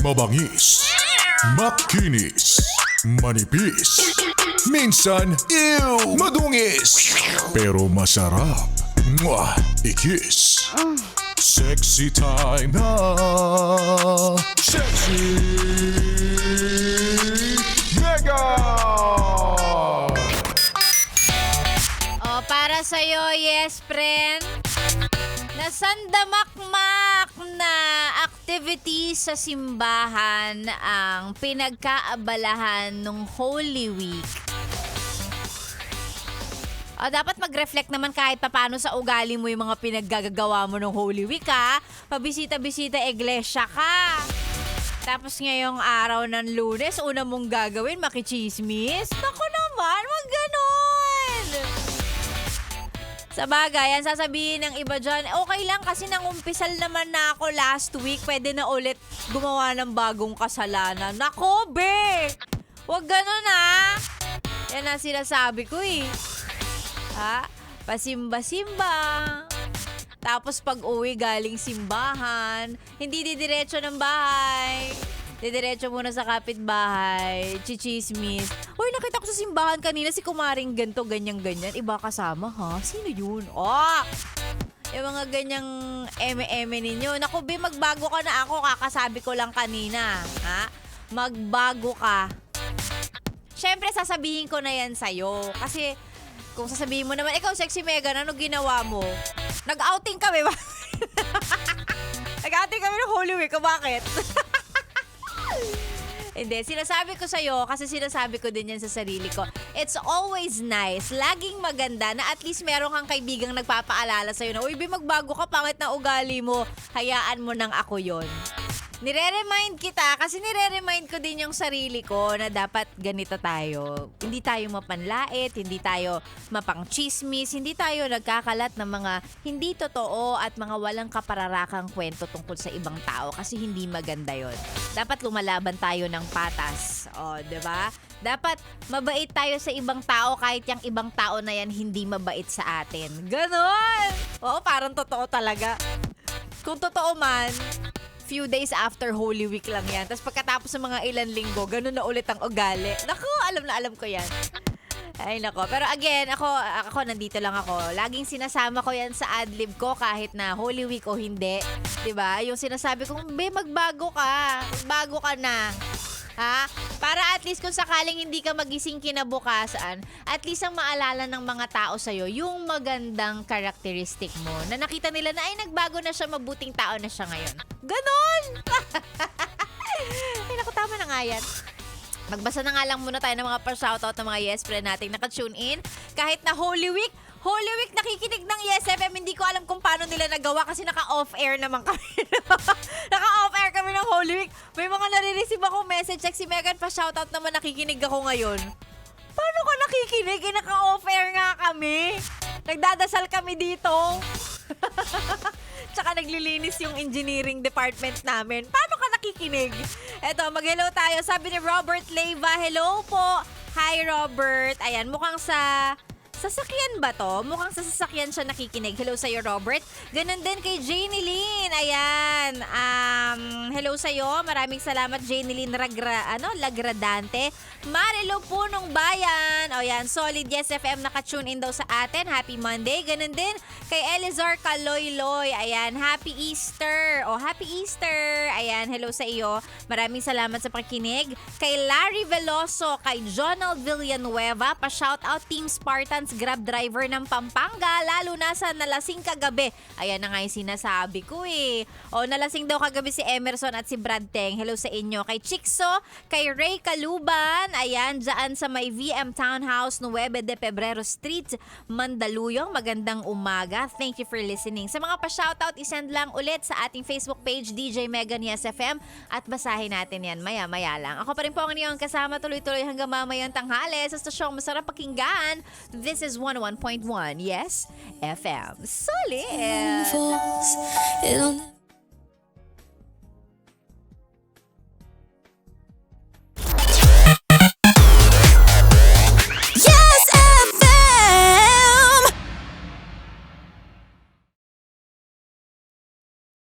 Mabangis, makinis, manipis, minsan, madungis, pero masarap. Mwah! Ikis. Sexy time na. Sexy Mega! O, para sa'yo, yes, friend. Nasandamakmak na activity sa simbahan ang pinagkaabalahan ng Holy Week. O, dapat mag-reflect naman kahit papaano sa ugali mo yung mga pinaggagawa mo ng Holy Week, ha? Pabisita-bisita iglesia ka. Tapos ngayong araw ng Lunes, una mong gagawin, makichismis? Naku naman, wag ganon! Sa bagay, yan sasabihin ng iba dyan, okay lang kasi nangumpisal naman na ako last week, pwede na ulit gumawa ng bagong kasalanan. Nako, be! Wag ganon, ha? Yan ang sinasabi ko, eh. Ha? Pasimba-simba. Tapos pag uwi galing simbahan, hindi didiretso ng bahay. Didiretso muna sa kapitbahay, chichismis. Uy, nakita ko sa simbahan kanina si kumaring ganto, ganyan-ganyan. Iba kasama, ha? Sino yun? Oh! Yung mga ganyang eme-eme ninyo. Naku, be, magbago ka na ako. Kakasabi ko lang kanina. Ha? Magbago ka. Syempre, sasabihin ko na yan sa'yo. Kasi, kung sasabihin mo naman, ikaw, Sexy Megan, ano ginawa mo? Nag-outing kami ba? Nag-outing kami ng Holy Week. Bakit? Hindi, sinasabi ko sa'yo, kasi sinasabi ko din yan sa sarili ko. It's always nice, laging maganda na at least meron kang kaibigang nagpapaalala sa'yo na, uy, magbago ka, pangit na ugali mo, hayaan mo nang ako yon. Nire-remind kita kasi nire-remind ko din yung sarili ko na dapat ganito tayo. Hindi tayo mapanlait, hindi tayo mapangchismis, hindi tayo nagkakalat ng mga hindi totoo at mga walang kapararakang kwento tungkol sa ibang tao kasi hindi maganda yon. Dapat lumalaban tayo ng patas. O, 'di ba? Dapat mabait tayo sa ibang tao kahit yung ibang tao na yan hindi mabait sa atin. Ganon! Oo, parang totoo talaga. Kung totoo man, few days after Holy Week lang yan. Tapos pagkatapos ng mga ilan linggo, ganun na ulit ang ugali. Naku, alam na alam ko yan. Ay, nako. Pero again, ako nandito lang ako. Laging sinasama ko yan sa adlib ko kahit na Holy Week o hindi. 'Di ba? Yung sinasabi kong, be, magbago ka. Magbago ka na. Ha? Para at least kung sakaling hindi ka magising kinabukasan, at least ang maalala ng mga tao sa'yo, yung magandang karakteristik mo. Na nakita nila na, ay, nagbago na siya, mabuting tao na siya ngayon. Ganon! Ay, naku, tama na nga yan. Magbasa na nga lang muna tayo ng mga pa-shoutout ng mga yes friend nating naka-tune in. Kahit na Holy Week nakikinig ng Yes FM. Hindi ko alam kung paano nila nagawa kasi naka-off-air naman kami. Naka-off-air kami ng Holy Week. May mga nare-receive ako message. Sexy Megan, pa-shoutout naman, nakikinig ako ngayon. Paano ka nakikinig? Naka-off-air nga kami. Nagdadasal kami dito. Tsaka naglilinis yung engineering department namin. Paano ka nakikinig? Eto, mag-hello tayo. Sabi ni Robert Leyva, hello po. Hi, Robert. Ayan, mukhang sa sasakyan ba to? Mukhang sa sasakyan siya nakikinig. Hello sa'yo, Robert. Ganon din kay Janie Lynn. Ayan. Hello sa'yo. Maraming salamat, Janie Lynn Lagradante. Marilo Punong Bayan. O yan, solid Yes FM naka-tune in daw sa atin. Happy Monday. Ganon din kay Elizar Kaloyloy. Ayan, Happy Easter. O, Happy Easter. Ayan, hello sa iyo. Maraming salamat sa pakikinig. Kay Larry Veloso, kay Jonald Villanueva, pa-shoutout Team Spartans Grab driver ng Pampanga, lalo na sa nalasing kagabi. Ayan na nga yung sinasabi ko eh. O, nalasing daw kagabi si Emerson at si Brad Teng. Hello sa inyo. Kay Chikso, kay Ray Kaluban, ayan, dyan sa may VM Townhouse, 9 de Pebrero Street, Mandaluyong. Magandang umaga. Thank you for listening. Sa mga pa-shoutout, isend lang ulit sa ating Facebook page, DJ Megan Yes FM, at basahin natin yan maya-maya lang. Ako pa rin po ang inyong kasama tuloy-tuloy hanggang mamayang tanghali sa stasyong masarap pakinggan. This is 101.1 Yes FM. Solid!